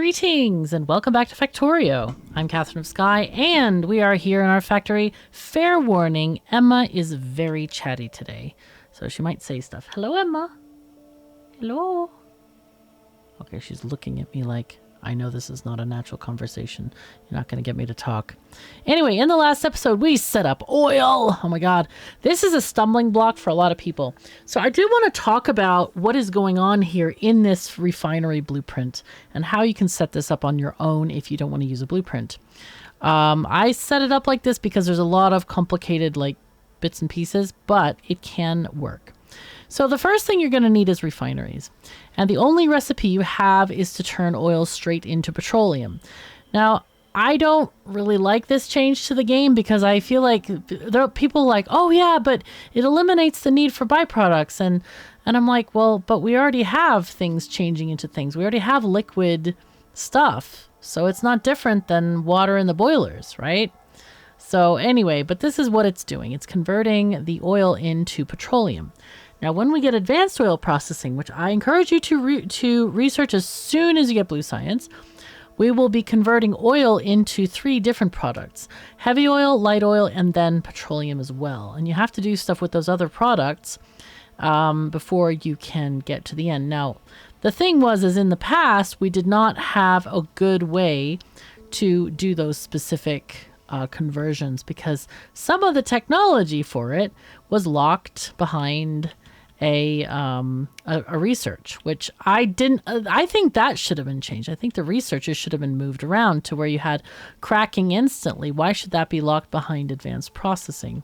Greetings and welcome back to Factorio. I'm KatherineOfSky and we are here in our factory. Fair warning, Emma is very chatty today, so she might say stuff. Hello, Emma. Hello. Okay, she's looking at me like, I know this is not a natural conversation. You're not going to get me to talk. Anyway, in the last episode, we set up oil. Oh my God. This is a stumbling block for a lot of people. So I do want to talk about what is going on here in this refinery blueprint and how you can set this up on your own if you don't want to use a blueprint. I set it up like this because there's a lot of complicated bits and pieces, but it can work. So the first thing you're going to need is refineries. And the only recipe you have is to turn oil straight into petroleum. Now, I don't really like this change to the game because I feel like there are people like, oh yeah, but it eliminates the need for byproducts. And I'm like, well, but we already have things changing into things. We already have liquid stuff. So it's not different than water in the boilers, right? So anyway, but this is what it's doing. It's converting the oil into petroleum. Now, when we get advanced oil processing, which I encourage you to research as soon as you get Blue Science, we will be converting oil into 3 different products: heavy oil, light oil, and then petroleum as well. And you have to do stuff with those other products before you can get to the end. Now, the thing is in the past, we did not have a good way to do those specific conversions because some of the technology for it was locked behind a research, which I think that should have been changed. I think the researchers should have been moved around to where you had cracking instantly. Why should that be locked behind advanced processing?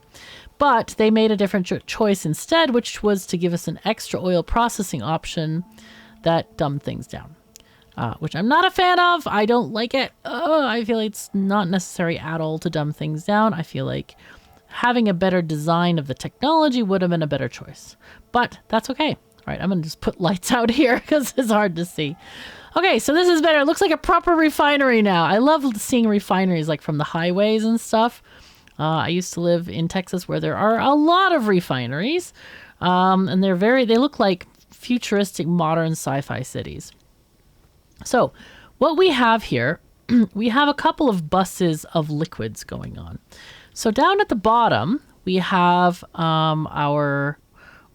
But they made a different choice instead, which was to give us an extra oil processing option that dumbed things down, which I'm not a fan of. I don't like it. I feel like it's not necessary at all to dumb things down. I feel like having a better design of the technology would have been a better choice, but that's okay. All right, I'm gonna just put lights out here because it's hard to see. Okay, so this is better. It looks like a proper refinery now. I love seeing refineries like from the highways and stuff. I used to live in Texas where there are a lot of refineries, and they look like futuristic modern sci-fi cities. So what we have here, we have a couple of buses of liquids going on. So down at the bottom, we have our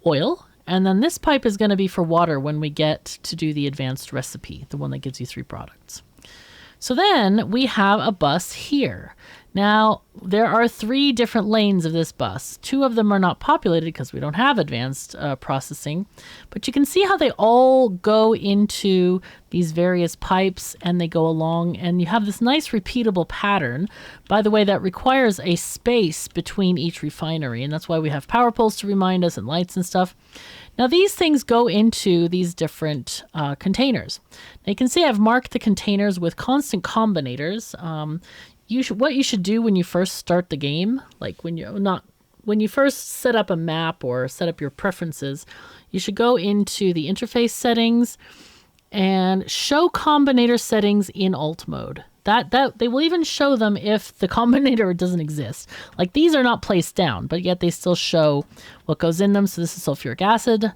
oil, and then this pipe is going to be for water when we get to do the advanced recipe, the one that gives you 3 products. So then we have a bus here. Now, there are 3 different lanes of this bus. 2 of them are not populated because we don't have advanced processing, but you can see how they all go into these various pipes and they go along, and you have this nice repeatable pattern, by the way, that requires a space between each refinery, and that's why we have power poles to remind us and lights and stuff. Now, these things go into these different containers. Now, you can see I've marked the containers with constant combinators. What you should do when you first start the game, like when you first set up a map or set up your preferences, you should go into the interface settings and show combinator settings in alt mode. That they will even show them if the combinator doesn't exist. Like, these are not placed down, but yet they still show what goes in them. So this is sulfuric acid.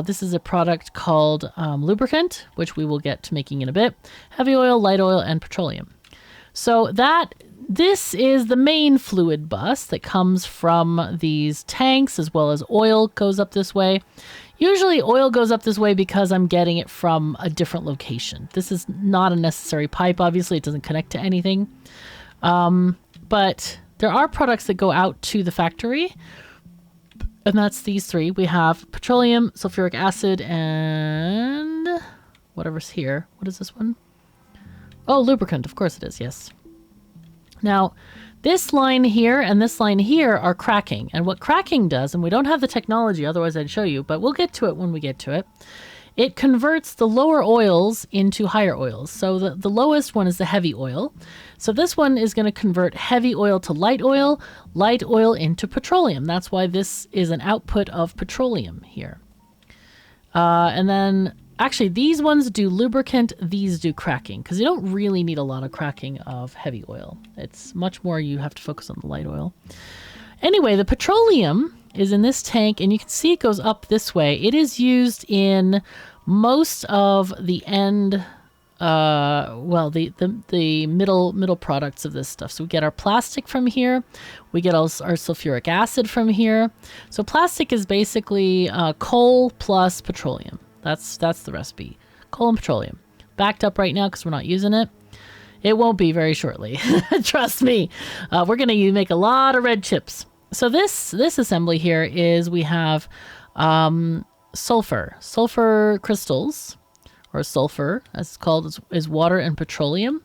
This is a product called lubricant, which we will get to making in a bit. Heavy oil, light oil, and petroleum. So this is the main fluid bus that comes from these tanks, as well as oil goes up this way. Usually oil goes up this way because I'm getting it from a different location. This is not a necessary pipe. Obviously, it doesn't connect to anything. But there are products that go out to the factory, and that's these 3. We have petroleum, sulfuric acid, and whatever's here. What is this one? Oh, lubricant, of course it is, yes. Now, this line here and this line here are cracking. And what cracking does, and we don't have the technology, otherwise I'd show you, but we'll get to it when we get to it. It converts the lower oils into higher oils. So the lowest one is the heavy oil. So this one is going to convert heavy oil to light oil into petroleum. That's why this is an output of petroleum here. And then actually, these ones do lubricant, these do cracking, because you don't really need a lot of cracking of heavy oil. It's much more you have to focus on the light oil. Anyway, the petroleum is in this tank, and you can see it goes up this way. It is used in most of the end well, the middle products of this stuff. So we get our plastic from here. We get our sulfuric acid from here. So plastic is basically coal plus petroleum. That's the recipe. Coal and petroleum. Backed up right now because we're not using it. It won't be very shortly. Trust me. We're going to make a lot of red chips. So this assembly here is we have sulfur crystals, or sulfur as it's called, is water and petroleum.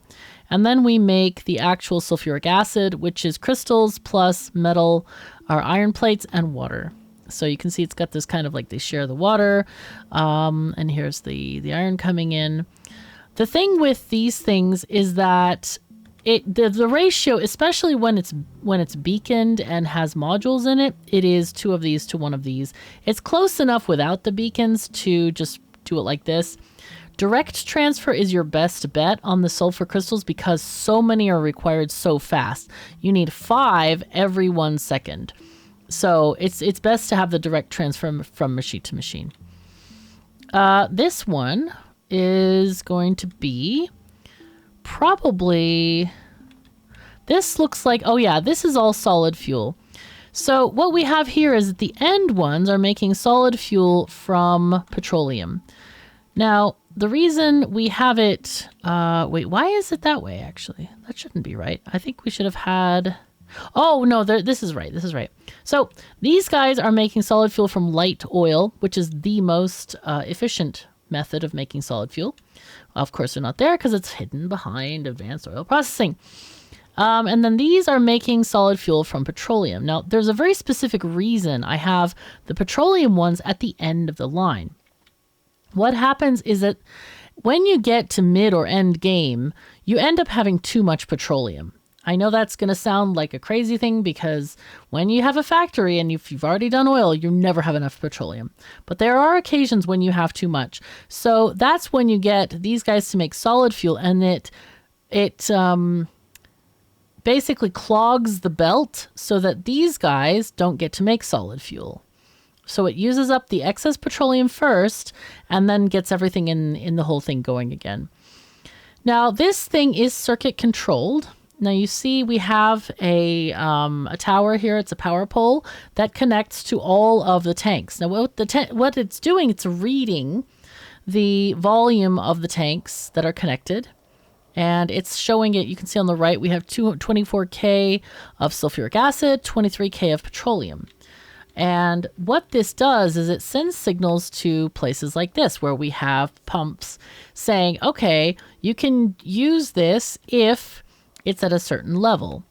And then we make the actual sulfuric acid, which is crystals plus metal, or iron plates, and water. So you can see it's got this kind of like they share the water. And here's the iron coming in. The thing with these things is that the ratio, especially when it's beaconed and has modules in it, it is 2 of these to 1 of these. It's close enough without the beacons to just do it like this. Direct transfer is your best bet on the sulfur crystals because so many are required so fast. You need 5 every 1 second. So it's best to have the direct transfer from machine to machine. This one is going to be probably, this looks like, oh yeah, this is all solid fuel. So what we have here is that the end ones are making solid fuel from petroleum. Now, the reason we have it, wait, why is it that way actually? That shouldn't be right. I think we should have had, oh no, this is right, this is right. So these guys are making solid fuel from light oil, which is the most efficient method of making solid fuel. Of course, they're not there because it's hidden behind advanced oil processing. And then these are making solid fuel from petroleum. Now, there's a very specific reason I have the petroleum ones at the end of the line. What happens is that when you get to mid or end game, you end up having too much petroleum. I know that's going to sound like a crazy thing because when you have a factory and if you've already done oil, you never have enough petroleum. But there are occasions when you have too much. So that's when you get these guys to make solid fuel, and it basically clogs the belt so that these guys don't get to make solid fuel. So it uses up the excess petroleum first and then gets everything in the whole thing going again. Now this thing is circuit controlled. Now you see we have a tower here. It's a power pole that connects to all of the tanks. Now what it's doing, it's reading the volume of the tanks that are connected. And it's showing it, you can see on the right, we have 24K of sulfuric acid, 23K of petroleum. And what this does is it sends signals to places like this where we have pumps saying, okay, you can use this if it's at a certain level.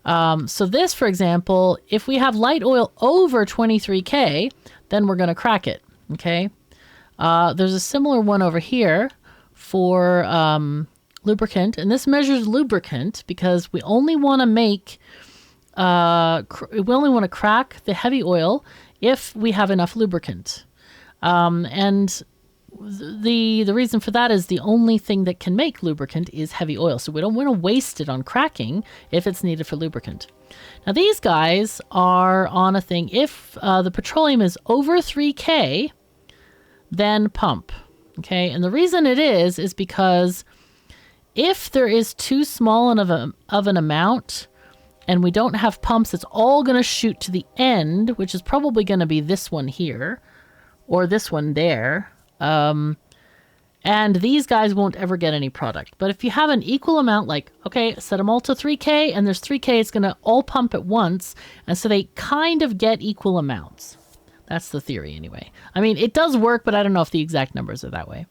So this, for example, if we have light oil over 23K, then we're going to crack it, okay? There's a similar one over here for lubricant, and this measures lubricant because we only want to make, we only want to crack the heavy oil if we have enough lubricant. And the reason for that is the only thing that can make lubricant is heavy oil. So we don't want to waste it on cracking if it's needed for lubricant. Now these guys are on a thing. If the petroleum is over 3K, then pump. Okay, and the reason it is because if there is too small of an amount and we don't have pumps, it's all going to shoot to the end, which is probably going to be this one here or this one there. And these guys won't ever get any product. But if you have an equal amount, like, okay, set them all to 3K and there's 3K, it's going to all pump at once. And so they kind of get equal amounts. That's the theory anyway. I mean, it does work, but I don't know if the exact numbers are that way.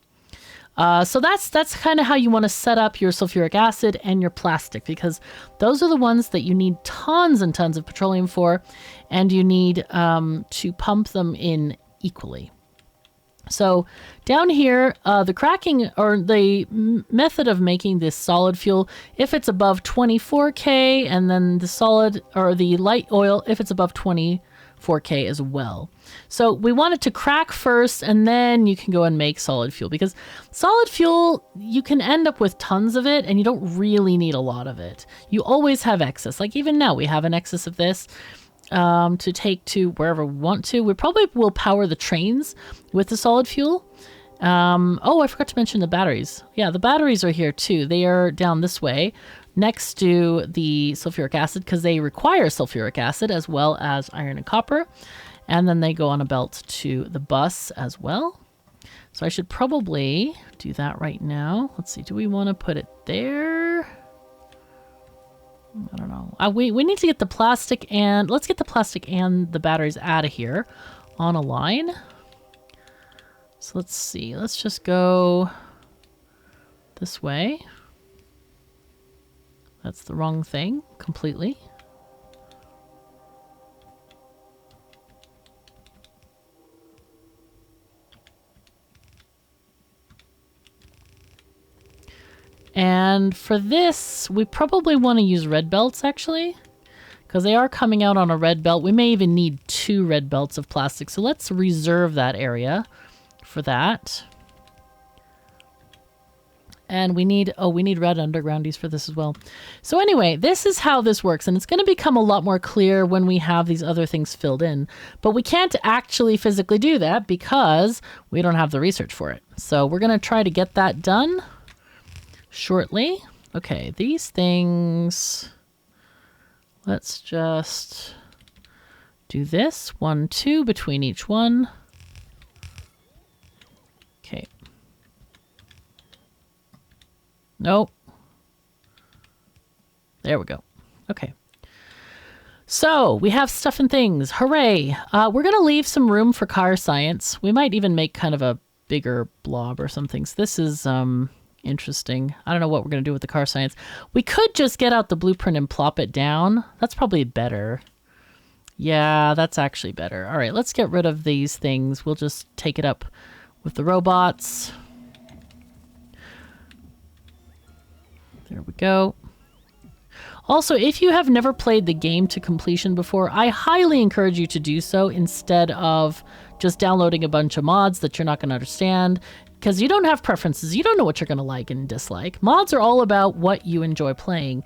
So that's kind of how you want to set up your sulfuric acid and your plastic, because those are the ones that you need tons and tons of petroleum for, and you need to pump them in equally. So down here, the cracking or the method of making this solid fuel, if it's above 24K, and then the solid or the light oil, if it's above 24K as well. So we want it to crack first, and then you can go and make solid fuel, because solid fuel, you can end up with tons of it and you don't really need a lot of it. You always have excess. Like even now we have an excess of this to take to wherever we want to. We probably will power the trains with the solid fuel. Oh, I forgot to mention the batteries. Yeah, the batteries are here too. They are down this way next to the sulfuric acid because they require sulfuric acid as well as iron and copper. And then they go on a belt to the bus as well. So I should probably do that right now. Let's see, do we want to put it there? I don't know. We need to get the plastic and let's get the plastic and the batteries out of here on a line. So let's see. Let's just go this way. That's the wrong thing completely. And for this, we probably want to use red belts actually, because they are coming out on a red belt. We may even need 2 red belts of plastic. So let's reserve that area for that. And we need red undergroundies for this as well. So anyway, this is how this works. And it's going to become a lot more clear when we have these other things filled in. But we can't actually physically do that because we don't have the research for it. So we're going to try to get that done shortly. Okay, these things, let's just do this. 1, 2 between each one. Okay. Nope. There we go. Okay. So we have stuff and things. Hooray. We're going to leave some room for car science. We might even make kind of a bigger blob or something. So this is interesting. I don't know what we're going to do with the car science. We could just get out the blueprint and plop it down. That's probably better. Yeah, that's actually better. All right, let's get rid of these things. We'll just take it up with the robots. There we go. Also, if you have never played the game to completion before, I highly encourage you to do so instead of just downloading a bunch of mods that you're not going to understand, because you don't have preferences. You don't know what you're going to like and dislike. Mods are all about what you enjoy playing,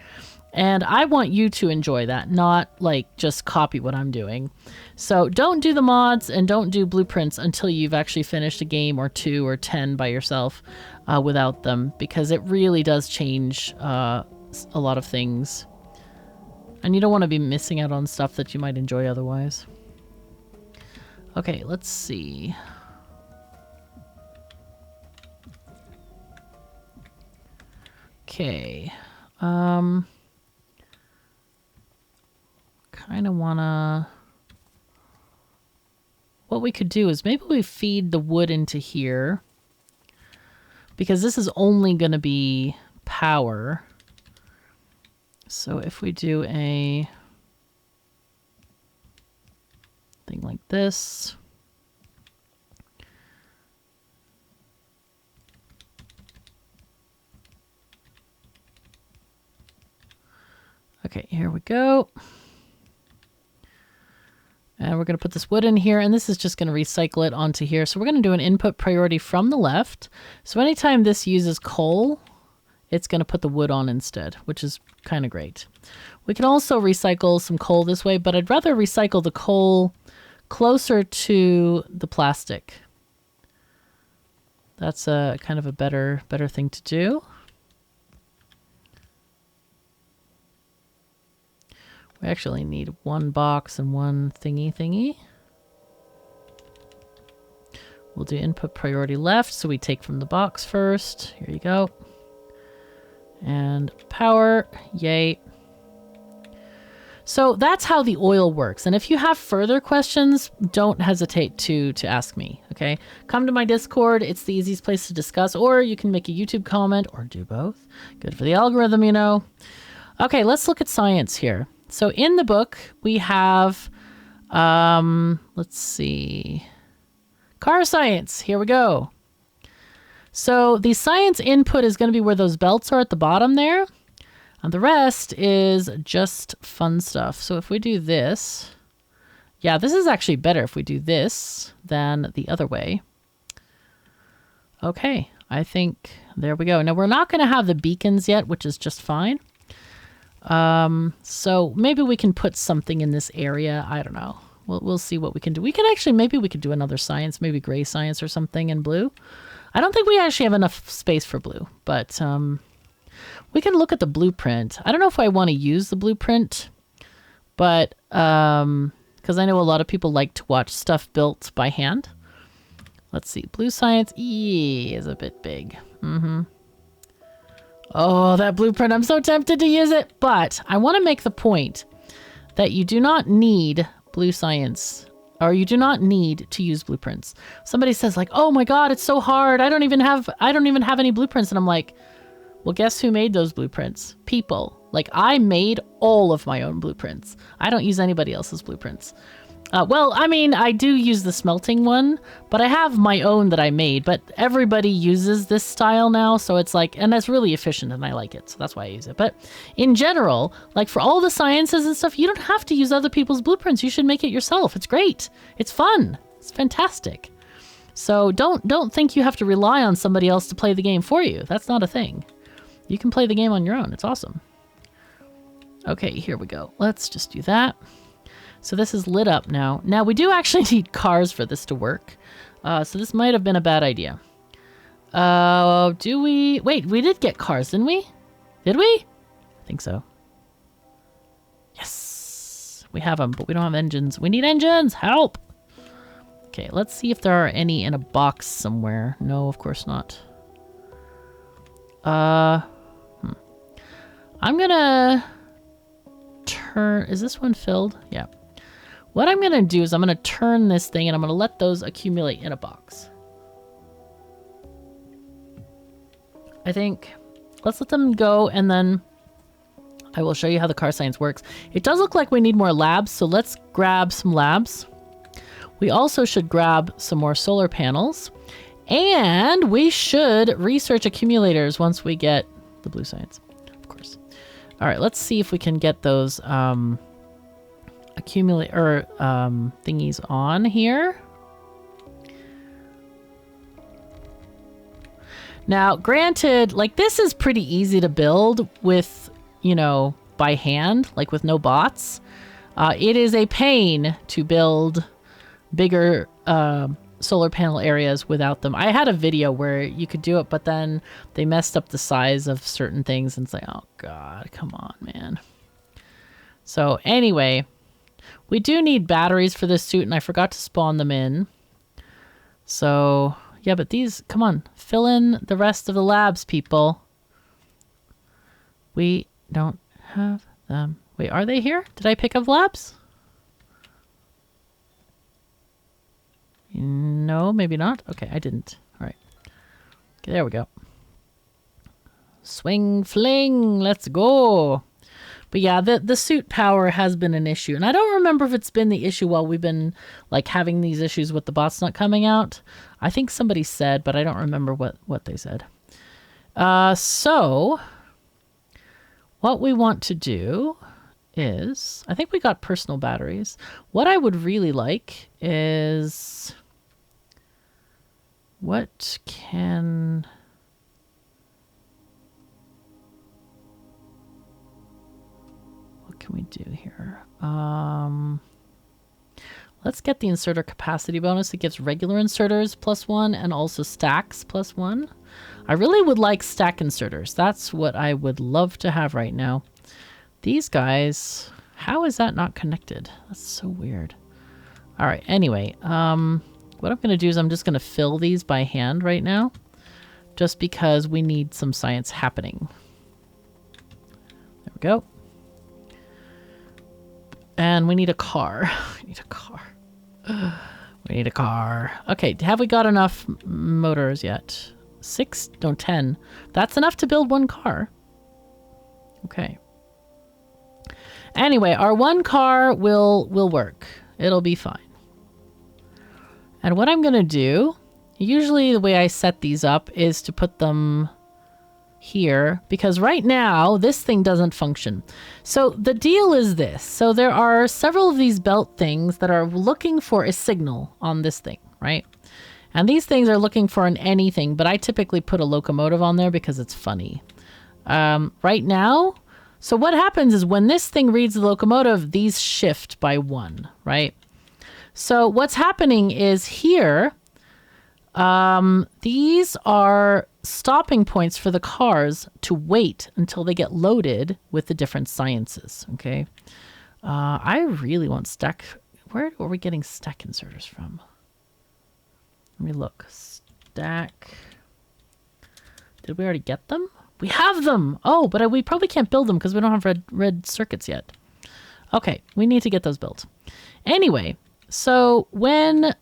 and I want you to enjoy that, not like just copy what I'm doing. So don't do the mods and don't do blueprints until you've actually finished a game or 2 or 10 by yourself without them, because it really does change a lot of things. And you don't want to be missing out on stuff that you might enjoy otherwise. Okay, let's see. Okay. Kind of wanna... What we could do is maybe we feed the wood into here, because this is only going to be power. So if we do a thing like this, okay, here we go. And we're going to put this wood in here, and this is just going to recycle it onto here. So we're going to do an input priority from the left. So anytime this uses coal, it's going to put the wood on instead, which is kind of great. We can also recycle some coal this way, but I'd rather recycle the coal closer to the plastic. That's a kind of a better thing to do. We actually need 1 box and 1 thingy. We'll do input priority left, so we take from the box first. Here you go. And power, yay. So that's how the oil works. And if you have further questions, don't hesitate to ask me, okay? Come to my Discord. It's the easiest place to discuss, or you can make a YouTube comment, or do both. Good for the algorithm, you know. Okay, let's look at science here. So in the book, we have, let's see, car science. Here we go. So the science input is going to be where those belts are at the bottom there. And the rest is just fun stuff. So if we do this, yeah, this is actually better if we do this than the other way. Okay, I think there we go. Now we're not going to have the beacons yet, which is just fine. So maybe we can put something in this area. I don't know. We'll see what we can do. We can actually, maybe we could do another science, maybe gray science or something in blue. I don't think we actually have enough space for blue, but we can look at the blueprint. I don't know if I want to use the blueprint, but because I know a lot of people like to watch stuff built by hand. Let's see. Blue science is a bit big. Oh, that blueprint. I'm so tempted to use it, but I want to make the point that you do not need blue science, or you do not need to use blueprints. Somebody says like, oh my God, it's so hard. I don't even have any blueprints. And I'm like, well, guess who made those blueprints? People. Like, I made all of my own blueprints. I don't use anybody else's blueprints. Well, I mean, I do use the smelting one, but I have my own that I made, but everybody uses this style now. So it's like, and that's really efficient and I like it. So that's why I use it. But in general, like for all the sciences and stuff, you don't have to use other people's blueprints. You should make it yourself. It's great. It's fun. It's fantastic. So don't think you have to rely on somebody else to play the game for you. That's not a thing. You can play the game on your own. It's awesome. Okay, here we go. Let's just do that. So this is lit up now. Now we do actually need cars for this to work. So this might have been a bad idea. Do we? Wait, we did get cars, didn't we? Did we? I think so. Yes, we have them, but we don't have engines. We need engines, help. Okay, let's see if there are any in a box somewhere. No, of course not. I'm gonna turn, is this one filled? Yeah. What I'm gonna do is I'm gonna turn this thing and I'm gonna let those accumulate in a box. I think, let's let them go and then I will show you how the car science works. It does look like we need more labs, so let's grab some labs. We also should grab some more solar panels and we should research accumulators once we get the blue science, of course. All right, let's see if we can get those accumulator thingies on here. Now, granted, like this is pretty easy to build with, you know, by hand, like with no bots. It is a pain to build bigger solar panel areas without them. I had a video where you could do it, but then they messed up the size of certain things and it's like, oh God, come on, man. So anyway, we do need batteries for this suit and I forgot to spawn them in. So yeah, but these, come on, fill in the rest of the labs, people. We don't have them. Wait, are they here? Did I pick up labs? No, maybe not. Okay, I didn't. All right. Okay, there we go. Swing, fling, let's go. But yeah, the suit power has been an issue. And I don't remember if it's been the issue while we've been like having these issues with the bots not coming out. I think somebody said, but I don't remember what they said. So what we want to do is, I think we got personal batteries. What I would really like is, what can we do here? Let's get the inserter capacity bonus. It gives regular inserters +1 and also stacks +1. I really would like stack inserters. That's what I would love to have right now. These guys, how is that not connected? That's so weird. All right, anyway, what I'm gonna do is I'm just gonna fill these by hand right now, just because we need some science happening. There we go. And we need a car. We need a car. We need a car. Okay, have we got enough motors yet? 6? No, 10. That's enough to build one car. Okay. Anyway, our one car will work. It'll be fine. And what I'm going to do, usually the way I set these up is to put them here, because right now this thing doesn't function. So the deal is this. So there are several of these belt things that are looking for a signal on this thing, right? And these things are looking for an anything, but I typically put a locomotive on there because it's funny. Right now, so what happens is when this thing reads the locomotive, these shift by 1, right? So what's happening is here, These are stopping points for the cars to wait until they get loaded with the different sciences, okay? I really want stack. Where are we getting stack inserters from? Let me look. Stack. Did we already get them? We have them! Oh, but we probably can't build them because we don't have red circuits yet. Okay, we need to get those built. Anyway, so when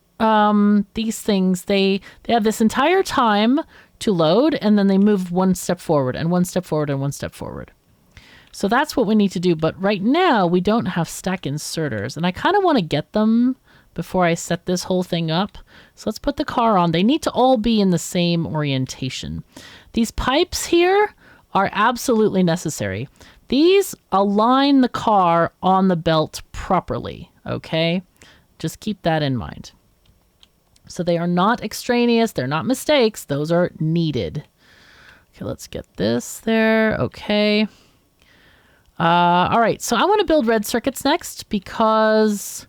these things, they have this entire time to load, and then they move one step forward and one step forward and one step forward. So that's what we need to do. But right now we don't have stack inserters, and I kind of want to get them before I set this whole thing up. So let's put the car on. They need to all be in the same orientation. These pipes here are absolutely necessary. These align the car on the belt properly, okay? Just keep that in mind. So they are not extraneous. They're not mistakes. Those are needed. Okay, let's get this there. Okay. All right, so I want to build red circuits next because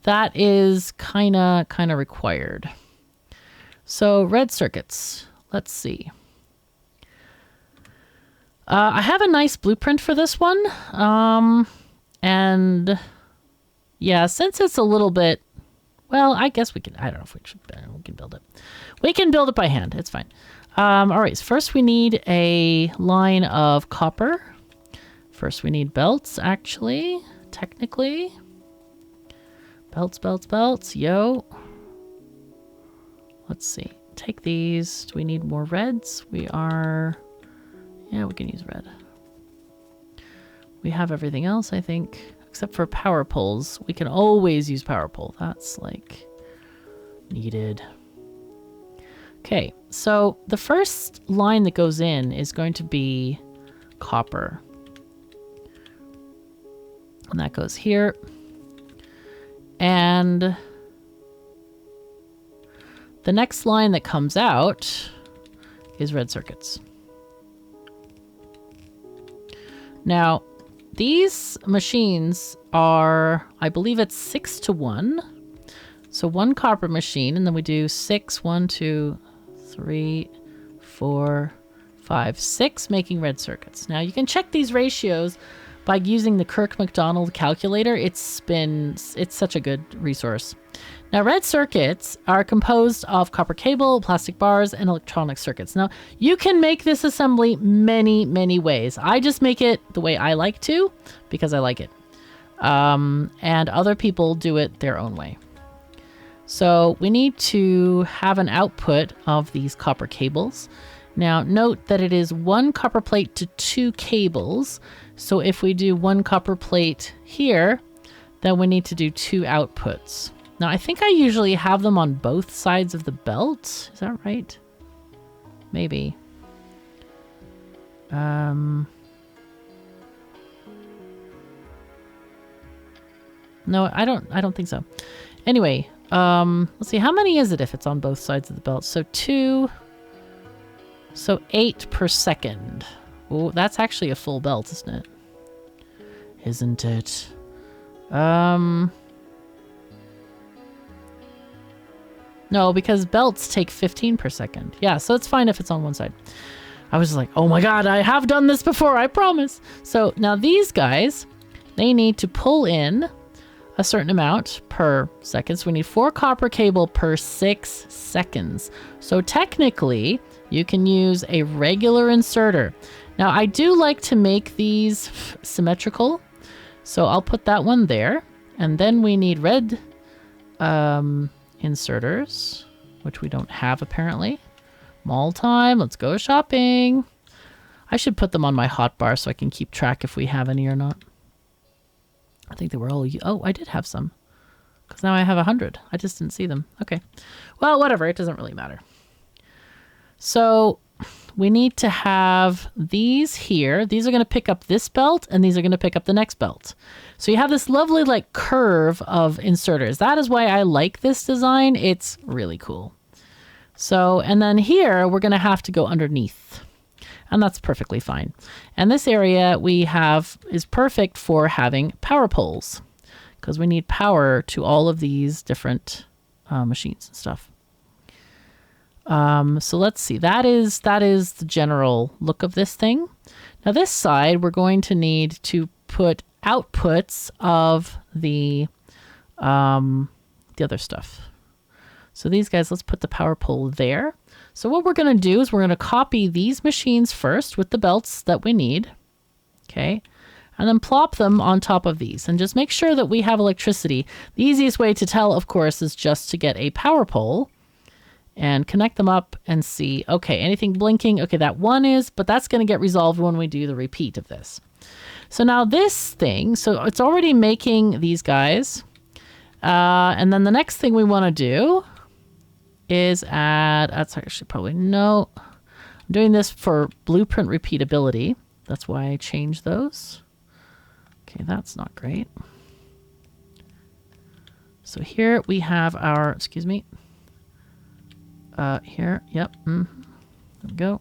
that is kind of required. So red circuits, let's see. I have a nice blueprint for this one. And yeah, since it's a little bit, well, I guess we can, I don't know if we can build it. We can build it by hand, it's fine. All right, so first we need a line of copper. First we need belts, actually, technically. Belts, belts, belts, yo. Let's see, take these. Do we need more reds? Yeah, we can use red. We have everything else, I think, except for power poles. We can always use power pole. That's like needed. Okay, so the first line that goes in is going to be copper. And that goes here. And the next line that comes out is red circuits. Now, these machines are, I believe it's 6 to 1. So one copper machine, and then we do 6, 1, 2, 3, 4, 5, 6, making red circuits. Now you can check these ratios by using the Kirk-McDonald calculator. It's such a good resource. Now, red circuits are composed of copper cable, plastic bars, and electronic circuits. Now, you can make this assembly many, many ways. I just make it the way I like to because I like it. And other people do it their own way. So we need to have an output of these copper cables. Now, note that it is 1 copper plate to 2 cables. So if we do 1 copper plate here, then we need to do 2 outputs. Now, I think I usually have them on both sides of the belt. Is that right? Maybe. No, I don't think so. Anyway, let's see. How many is it if it's on both sides of the belt? So 2. So 8 per second. Oh, that's actually a full belt, isn't it? Isn't it? No, because belts take 15 per second. Yeah, so it's fine if it's on one side. I was like, oh my god, I have done this before, I promise. So now these guys, they need to pull in a certain amount per second. So we need 4 copper cable per 6 seconds. So technically, you can use a regular inserter. Now, I do like to make these symmetrical. So I'll put that one there. And then we need red inserters, which we don't have apparently. Mall time, let's go shopping. I should put them on my hotbar so I can keep track if we have any or not. I think they were all, oh, I did have some. Because now I have 100. I just didn't see them. Okay. Well, whatever, it doesn't really matter. So we need to have these here. These are going to pick up this belt, and these are going to pick up the next belt. So you have this lovely like curve of inserters. That is why I like this design. It's really cool. So, and then here we're going to have to go underneath, and that's perfectly fine. And this area we have is perfect for having power poles because we need power to all of these different machines and stuff. So let's see. That is the general look of this thing. Now this side, we're going to need to put outputs of the other stuff. So these guys, let's put the power pole there. So what we're going to do is we're going to copy these machines first with the belts that we need. Okay. And then plop them on top of these and just make sure that we have electricity. The easiest way to tell, of course, is just to get a power pole and connect them up and see, okay, anything blinking? Okay, that one is, but that's going to get resolved when we do the repeat of this. So now this thing, so it's already making these guys. And then the next thing we want to do is add, that's actually probably no. I'm doing this for blueprint repeatability. That's why I changed those. Okay, that's not great. So here we have our, excuse me. Here, yep. There we go.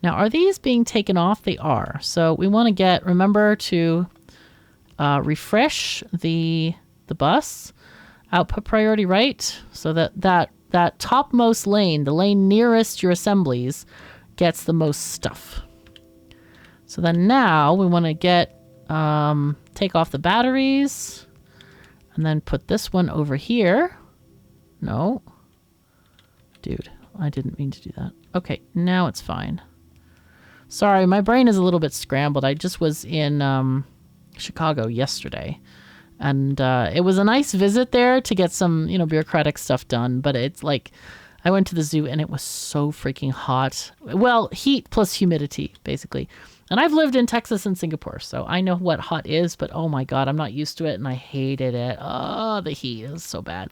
Now, are these being taken off? They are. So we want to get, remember to refresh the bus. Output priority right. So that topmost lane, the lane nearest your assemblies, gets the most stuff. So then now we want to get, take off the batteries and then put this one over here. No. Dude, I didn't mean to do that. Okay, now it's fine. Sorry, my brain is a little bit scrambled. I just was in Chicago yesterday. And it was a nice visit there to get some, bureaucratic stuff done. But it's like, I went to the zoo and it was so freaking hot. Well, heat plus humidity, basically. And I've lived in Texas and Singapore, so I know what hot is. But oh my God, I'm not used to it and I hated it. Oh, the heat is so bad.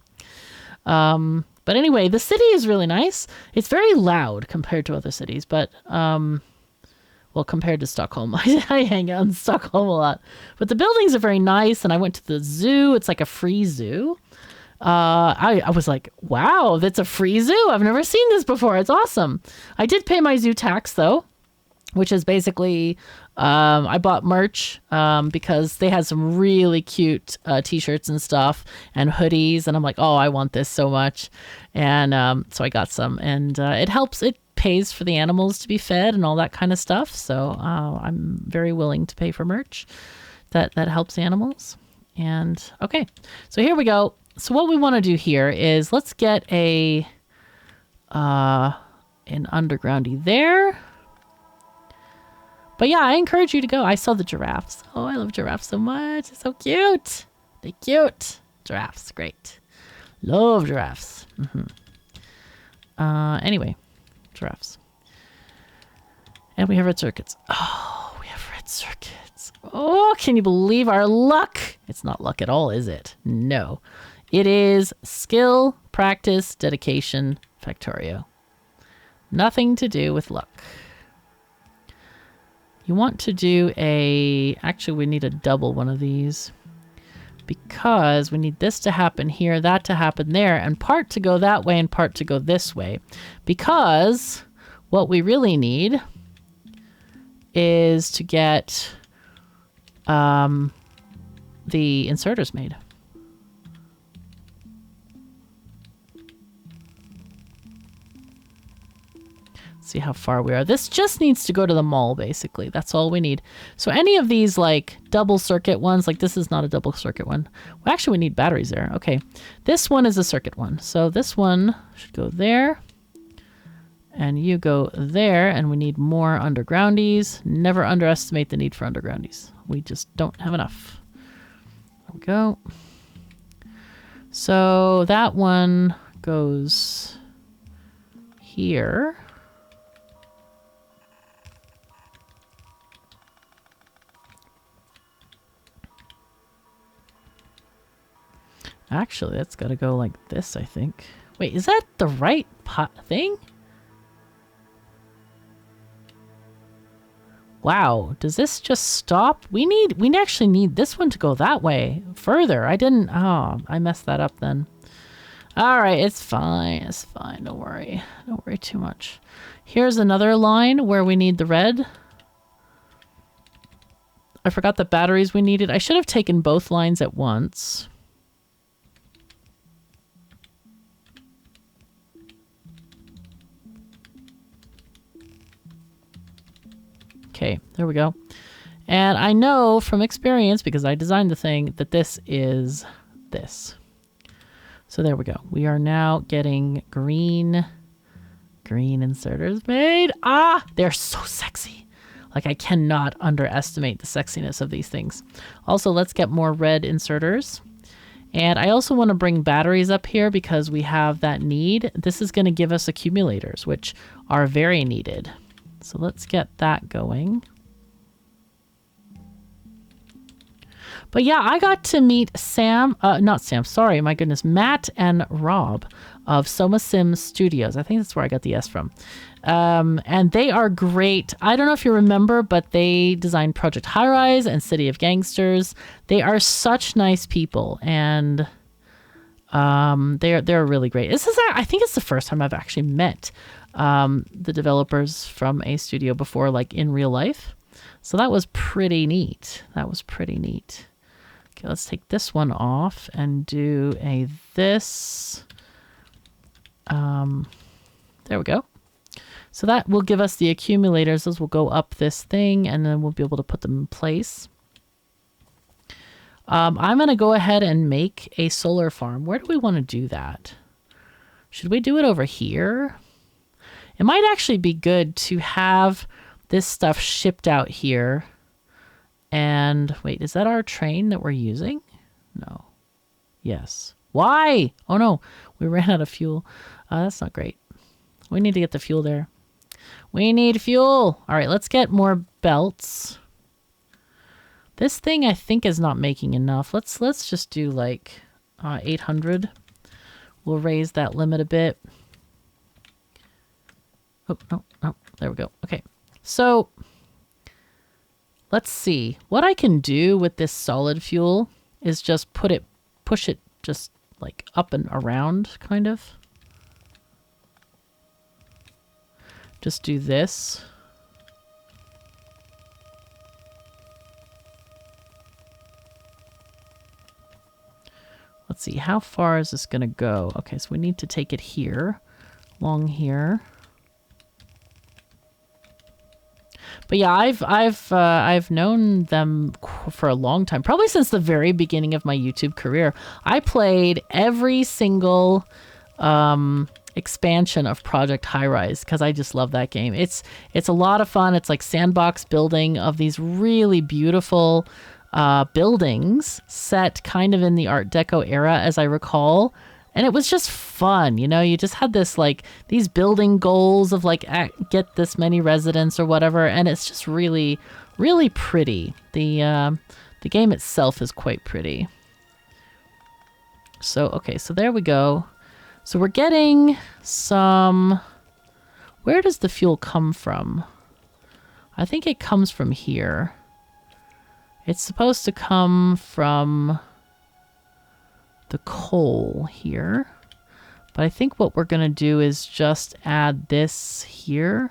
But anyway, the city is really nice. It's very loud compared to other cities, but, well, compared to Stockholm, I hang out in Stockholm a lot, but the buildings are very nice. And I went to the zoo. It's like a free zoo. I was like, wow, that's a free zoo. I've never seen this before. It's awesome. I did pay my zoo tax though, which is basically, I bought merch because they had some really cute t-shirts and stuff and hoodies. And I'm like, oh, I want this so much. And so I got some. And it helps. It pays for the animals to be fed and all that kind of stuff. So I'm very willing to pay for merch that helps animals. And okay, so here we go. So what we want to do here is let's get an undergroundy there. But yeah, I encourage you to go. I saw the giraffes. Oh, I love giraffes so much. It's so cute. They're cute. Giraffes, great. Love giraffes. Anyway, giraffes. And we have red circuits. Oh, we have red circuits. Oh, can you believe our luck? It's not luck at all, is it? No. It is skill, practice, dedication, Factorio. Nothing to do with luck. You want to do actually we need a double one of these because we need this to happen here, that to happen there, and part to go that way and part to go this way. Because what we really need is to get the inserters made. See how far we are. This just needs to go to the mall, basically. That's all we need. So any of these like double circuit ones, like this is not a double circuit one. Well, actually, we need batteries there. Okay. This one is a circuit one. So this one should go there. And you go there. And we need more undergroundies. Never underestimate the need for undergroundies. We just don't have enough. There we go. So that one goes here. Actually, that's got to go like this, I think. Wait, is that the right thing? Wow, does this just stop? We actually need this one to go that way further. I messed that up then. All right, it's fine. It's fine. Don't worry. Don't worry too much. Here's another line where we need the red. I forgot the batteries we needed. I should have taken both lines at once. Okay, there we go. And I know from experience, because I designed the thing, that this is this. So there we go. We are now getting green inserters made. Ah, they're so sexy. Like, I cannot underestimate the sexiness of these things. Also, let's get more red inserters. And I also want to bring batteries up here because we have that need. This is going to give us accumulators, which are very needed. So let's get that going. But yeah, I got to meet Matt and Rob of SomaSim Studios. I think that's where I got the S from. And they are great. I don't know if you remember, but they designed Project High Rise and City of Gangsters. They are such nice people, and they're really great. I think it's the first time I've actually met the developers from a studio before, like in real life. So that was pretty neat. Okay, let's take this one off and do this. There we go. So that will give us the accumulators. Those will go up this thing, and then we'll be able to put them in place. I'm going to go ahead and make a solar farm. Where do we want to do that? Should we do it over here? It might actually be good to have this stuff shipped out here. And wait, is that our train that we're using? No. Yes. Why? Oh no, we ran out of fuel. That's not great. We need to get the fuel there. We need fuel. All right, let's get more belts. This thing I think is not making enough. Let's just do like 800. We'll raise that limit a bit. Oh, no, there we go. Okay, so let's see. What I can do with this solid fuel is just push it just like up and around, kind of. Just do this. Let's see, how far is this gonna go? Okay, so we need to take it here, along here. But yeah, I've known them for a long time, probably since the very beginning of my YouTube career. I played every single expansion of Project High Rise because I just love that game. It's a lot of fun. It's like sandbox building of these really beautiful buildings set kind of in the Art Deco era, as I recall. And it was just fun, you know, you just had this like these building goals of like get this many residents or whatever, and it's just really, really pretty. The game itself is quite pretty. So okay, so there we go. So we're getting some. Where does the fuel come from? I think it comes from here. It's supposed to come from the coal here, but I think what we're gonna do is just add this here.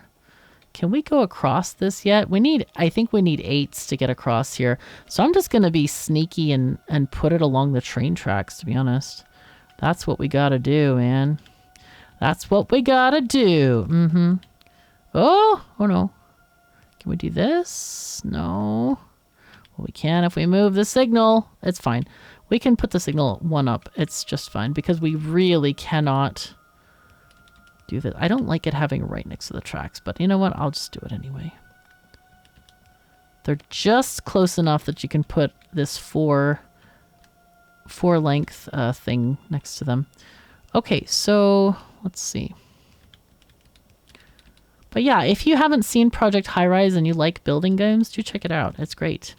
Can we go across this yet? I think we need 8s to get across here, so I'm just gonna be sneaky and put it along the train tracks, to be honest. That's what we gotta do, man. That's what we gotta do. Oh no, can we do this? No. Well, we can if we move the signal. It's fine. We can put the signal 1 up. It's just fine because we really cannot do this. I don't like it having right next to the tracks, but you know what? I'll just do it anyway. They're just close enough that you can put this four length thing next to them. Okay, so let's see. But yeah, if you haven't seen Project High Rise and you like building games, do check it out. It's great.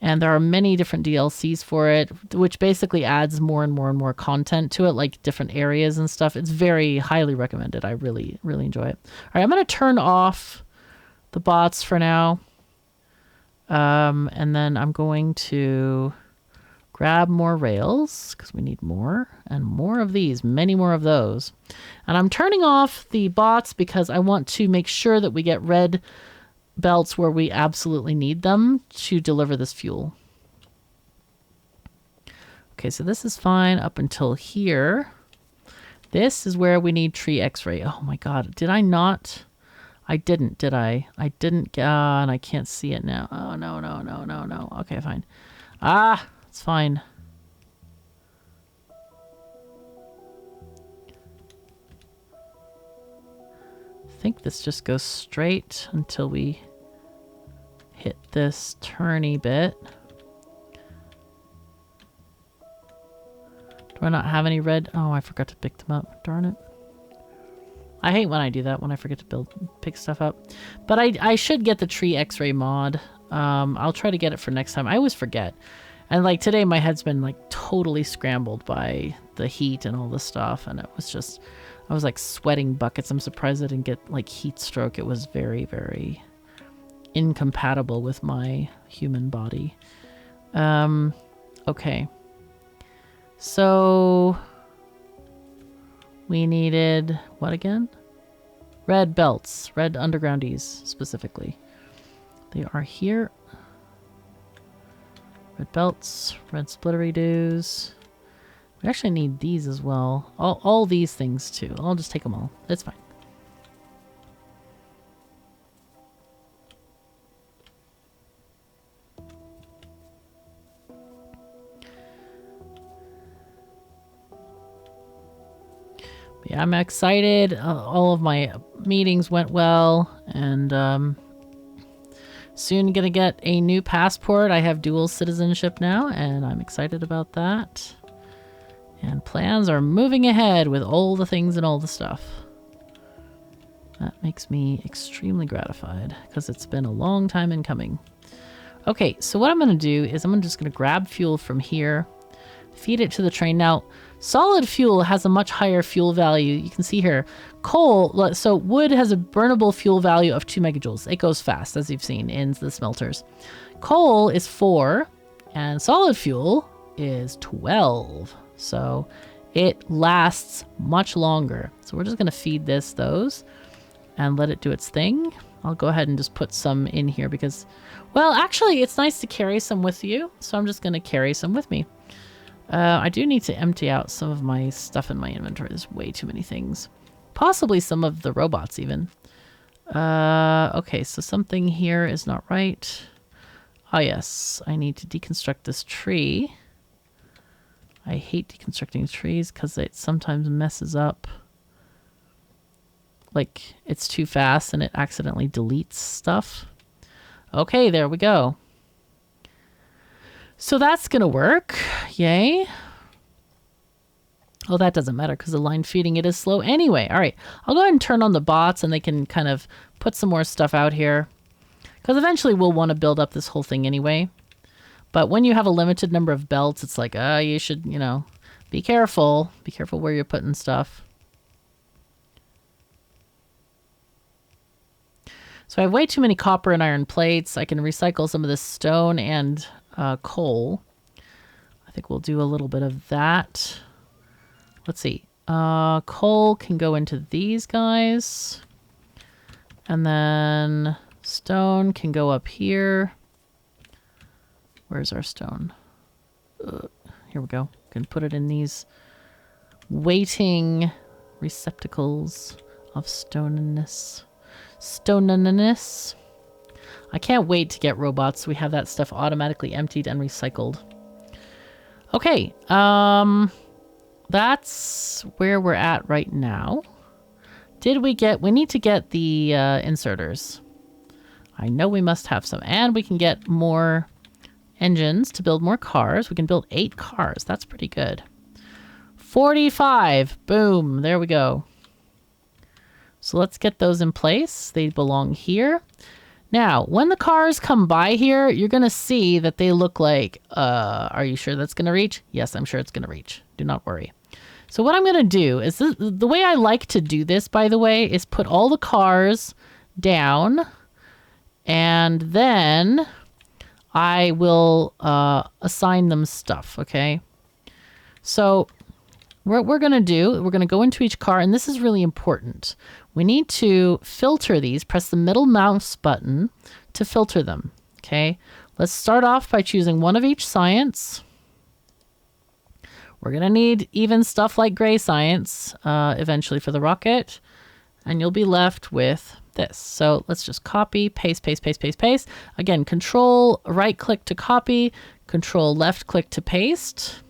And there are many different DLCs for it, which basically adds more and more and more content to it, like different areas and stuff. It's very highly recommended. I really, really enjoy it. All right, I'm going to turn off the bots for now. And then I'm going to grab more rails because we need more and more of these, many more of those. And I'm turning off the bots because I want to make sure that we get red belts where we absolutely need them to deliver this fuel. Okay, so this is fine up until here. This is where we need tree x-ray. Oh my god, did I not? I didn't, did I? I didn't, and I can't see it now. Oh, no, no, no, no, no. Okay, fine. Ah, it's fine. I think this just goes straight until we hit this turny bit. Do I not have any red? Oh, I forgot to pick them up. Darn it. I hate when I do that, when I forget to pick stuff up. But I should get the tree x-ray mod. I'll try to get it for next time. I always forget. And like today, my head's been like totally scrambled by the heat and all this stuff. And it was just, I was like sweating buckets. I'm surprised I didn't get like heat stroke. It was very, very incompatible with my human body. Okay. So we needed what again? Red belts, red undergroundies specifically. They are here. Red belts, red splittery-doos. We actually need these as well. All these things too. I'll just take them all. It's fine. Yeah, I'm excited. All of my meetings went well, and soon gonna get a new passport. I have dual citizenship now, and I'm excited about that. And plans are moving ahead with all the things and all the stuff. That makes me extremely gratified, because it's been a long time in coming. Okay, so what I'm gonna do is I'm just gonna grab fuel from here, feed it to the train. Now, solid fuel has a much higher fuel value. You can see here, coal, so wood has a burnable fuel value of 2 megajoules. It goes fast, as you've seen in the smelters. Coal is 4, and solid fuel is 12. So it lasts much longer. So we're just gonna feed this those and let it do its thing. I'll go ahead and just put some in here because, well, actually it's nice to carry some with you. So I'm just gonna carry some with me. I do need to empty out some of my stuff in my inventory. There's way too many things. Possibly some of the robots even. Okay, so something here is not right. Oh yes, I need to deconstruct this tree. I hate deconstructing trees because it sometimes messes up. Like, it's too fast and it accidentally deletes stuff. Okay, there we go. So that's gonna work. Yay. Oh, that doesn't matter because the line feeding it is slow anyway. All right, I'll go ahead and turn on the bots and they can kind of put some more stuff out here. Because eventually we'll want to build up this whole thing anyway. But when you have a limited number of belts, it's like, you should, you know, be careful. Be careful where you're putting stuff. So I have way too many copper and iron plates. I can recycle some of this stone and coal. I think we'll do a little bit of that. Let's see. Coal can go into these guys. And then stone can go up here. Where's our stone? Here we go. Can put it in these waiting receptacles of stonenness. Stonenness. I can't wait to get robots so we have that stuff automatically emptied and recycled. Okay, that's where we're at right now. We need to get the inserters. I know we must have some. And we can get more engines to build more cars. We can build 8 cars. That's pretty good. 45. Boom. There we go. So let's get those in place. They belong here. Now, when the cars come by here, you're going to see that they look like, are you sure that's going to reach? Yes, I'm sure it's going to reach. Do not worry. So what I'm going to do is, the way I like to do this, by the way, is put all the cars down, and then I will assign them stuff, okay? So what we're going to do, we're going to go into each car, and this is really important. We need to filter these. Press the middle mouse button to filter them, okay? Let's start off by choosing one of each science. We're going to need even stuff like gray science eventually for the rocket. And you'll be left with this. So let's just copy, paste, paste, paste, paste, paste. Again, control right click to copy, control left click to paste.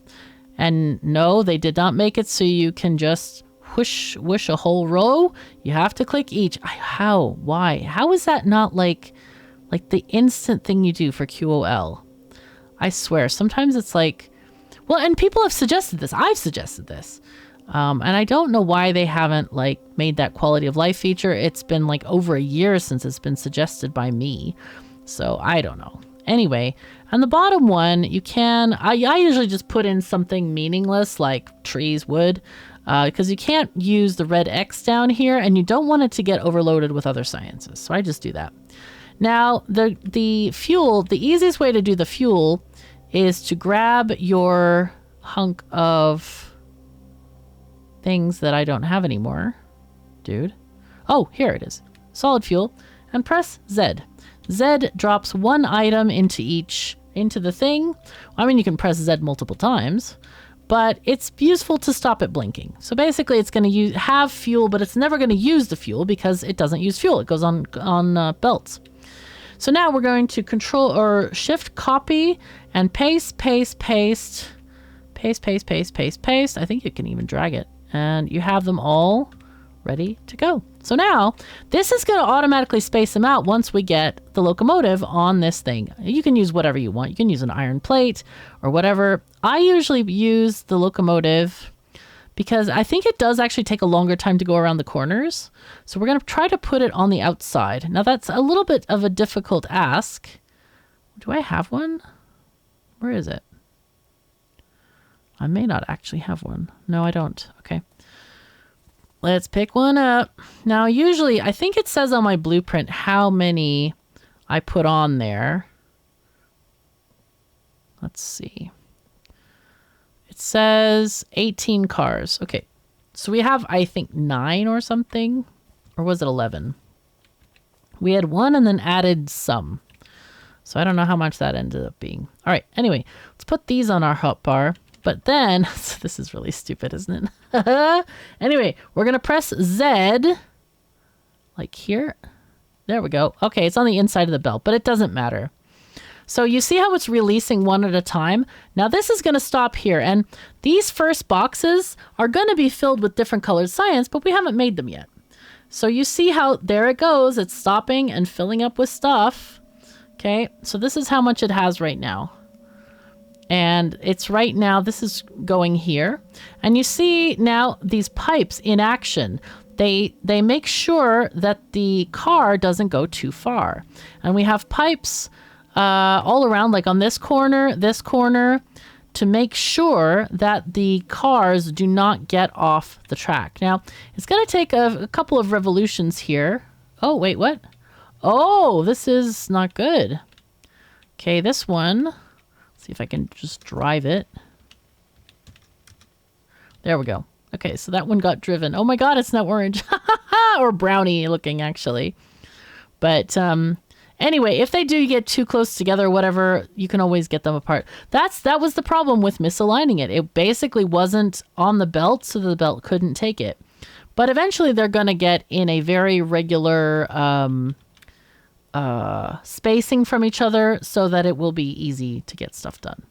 And no, they did not make it so you can just whoosh a whole row. You have to click each. How? Why? How is that not like the instant thing you do for QOL? I swear, sometimes it's like, well, and people have suggested this. I've suggested this. And I don't know why they haven't like made that quality of life feature. It's been like over a year since it's been suggested by me. So I don't know. Anyway, on the bottom one, you can, I usually just put in something meaningless like trees, wood, because you can't use the red X down here and you don't want it to get overloaded with other sciences. So I just do that. Now, the fuel, the easiest way to do the fuel is to grab your hunk of things that I don't have anymore, dude. Oh, here it is. Solid fuel, and press Z. Z drops one item into the thing. I mean, you can press Z multiple times, but it's useful to stop it blinking. So basically it's going to have fuel, but it's never going to use the fuel because it doesn't use fuel. It goes on belts. So now we're going to control or shift copy and paste, paste, paste, paste, paste, paste, paste, paste. I think you can even drag it, and you have them all ready to go. So now this is going to automatically space them out once we get the locomotive on this thing. You can use whatever you want. You can use an iron plate or whatever. I usually use the locomotive because I think it does actually take a longer time to go around the corners. So we're going to try to put it on the outside. Now that's a little bit of a difficult ask. Do I have one? Where is it? I may not actually have one. No, I don't. Okay. Let's pick one up. Now, usually, I think it says on my blueprint how many I put on there. Let's see. It says 18 cars. Okay. So we have, I think, 9 or something. Or was it 11? We had 1 and then added some. So I don't know how much that ended up being. All right. Anyway, let's put these on our hotbar. But then, so this is really stupid, isn't it? Anyway, we're going to press Z, like here. There we go. Okay, it's on the inside of the belt, but it doesn't matter. So you see how it's releasing one at a time? Now this is going to stop here, and these first boxes are going to be filled with different colored science, but we haven't made them yet. So you see how there it goes. It's stopping and filling up with stuff. Okay, so this is how much it has right now. And it's right now, this is going here. And you see now these pipes in action. They make sure that the car doesn't go too far. And we have pipes all around, like on this corner, to make sure that the cars do not get off the track. Now, it's going to take a couple of revolutions here. Oh, wait, what? Oh, this is not good. Okay, this one. See if I can just drive it. There we go. Okay, so that one got driven. Oh my god, it's not orange. Or brownie looking, actually. But anyway, if they do get too close together or whatever, you can always get them apart. That was the problem with misaligning it. It basically wasn't on the belt, so the belt couldn't take it. But eventually they're going to get in a very regular spacing from each other so that it will be easy to get stuff done.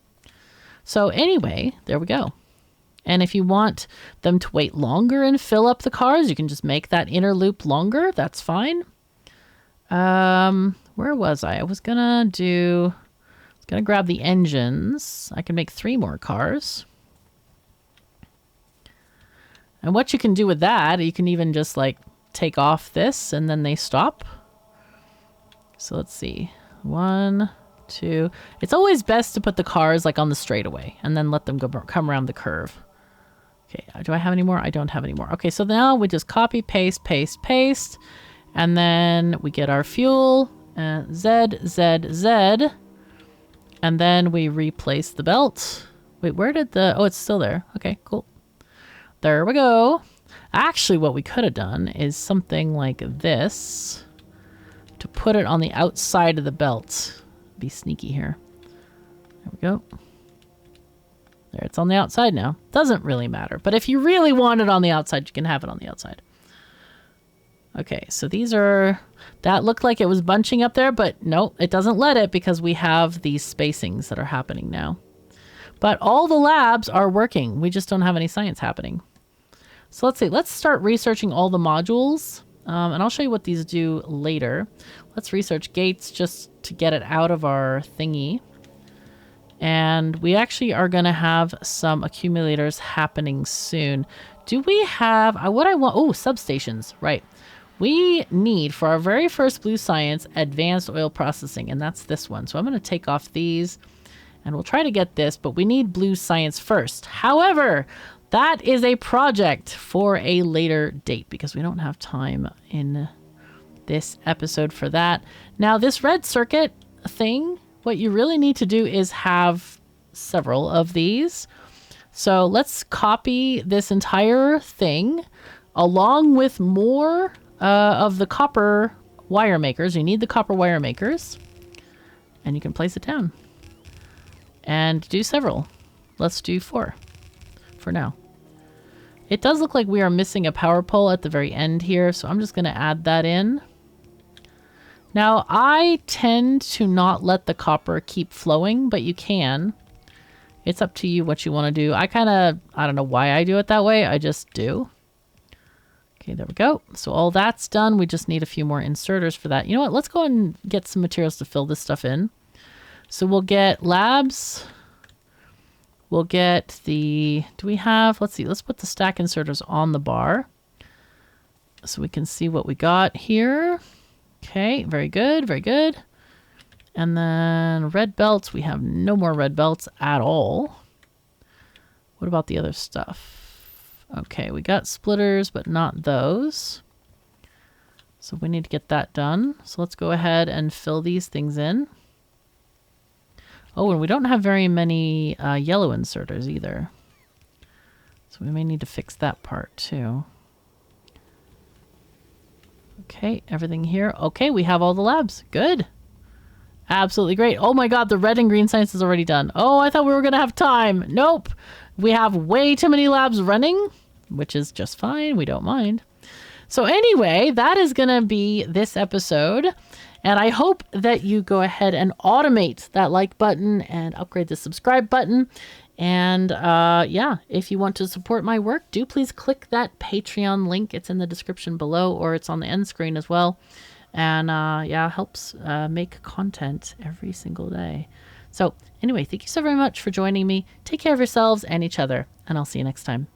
So anyway, there we go. And if you want them to wait longer and fill up the cars, you can just make that inner loop longer. That's fine. Where was I? I was gonna grab the engines. I can make 3 more cars. And what you can do with that, you can even just like take off this and then they stop. So let's see. 1, 2. It's always best to put the cars like on the straightaway and then let them come around the curve. Okay, do I have any more? I don't have any more. Okay, so now we just copy, paste, paste, paste. And then we get our fuel, Z, Z, Z. And then we replace the belt. Wait, where did oh, it's still there. Okay, cool. There we go. Actually, what we could have done is something like this to put it on the outside of the belt. Be sneaky here. There we go. There, it's on the outside now. Doesn't really matter. But if you really want it on the outside, you can have it on the outside. Okay, so these are, that looked like it was bunching up there, but no, it doesn't let it because we have these spacings that are happening now. But all the labs are working. We just don't have any science happening. So let's see, let's start researching all the modules. And I'll show you what these do later. Let's research gates just to get it out of our thingy. And we actually are going to have some accumulators happening soon. Do we have, what I want, oh, substations, right. We need, for our very first blue science, advanced oil processing, and that's this one. So I'm going to take off these, and we'll try to get this, but we need blue science first. However, that is a project for a later date because we don't have time in this episode for that. Now, this red circuit thing, what you really need to do is have several of these. So let's copy this entire thing along with more of the copper wire makers. You need the copper wire makers, and you can place it down and do several. Let's do 4 for now. It does look like we are missing a power pole at the very end here, so I'm just going to add that in. Now, I tend to not let the copper keep flowing, but you can. It's up to you what you want to do. I don't know why I do it that way. I just do. Okay, there we go. So all that's done. We just need a few more inserters for that. You know what? Let's go and get some materials to fill this stuff in. So we'll get labs. We'll get the, do we have, let's see, let's put the stack inserters on the bar so we can see what we got here. Okay, very good, very good. And then red belts, we have no more red belts at all. What about the other stuff? Okay, we got splitters, but not those. So we need to get that done. So let's go ahead and fill these things in. Oh, and we don't have very many yellow inserters either. So we may need to fix that part too. Okay, everything here. Okay, we have all the labs. Good. Absolutely great. Oh my god, the red and green science is already done. Oh, I thought we were going to have time. Nope. We have way too many labs running, which is just fine. We don't mind. So anyway, that is going to be this episode. And I hope that you go ahead and automate that like button and upgrade the subscribe button. And yeah, if you want to support my work, do please click that Patreon link. It's in the description below, or it's on the end screen as well. And yeah, helps make content every single day. So anyway, thank you so very much for joining me. Take care of yourselves and each other, and I'll see you next time.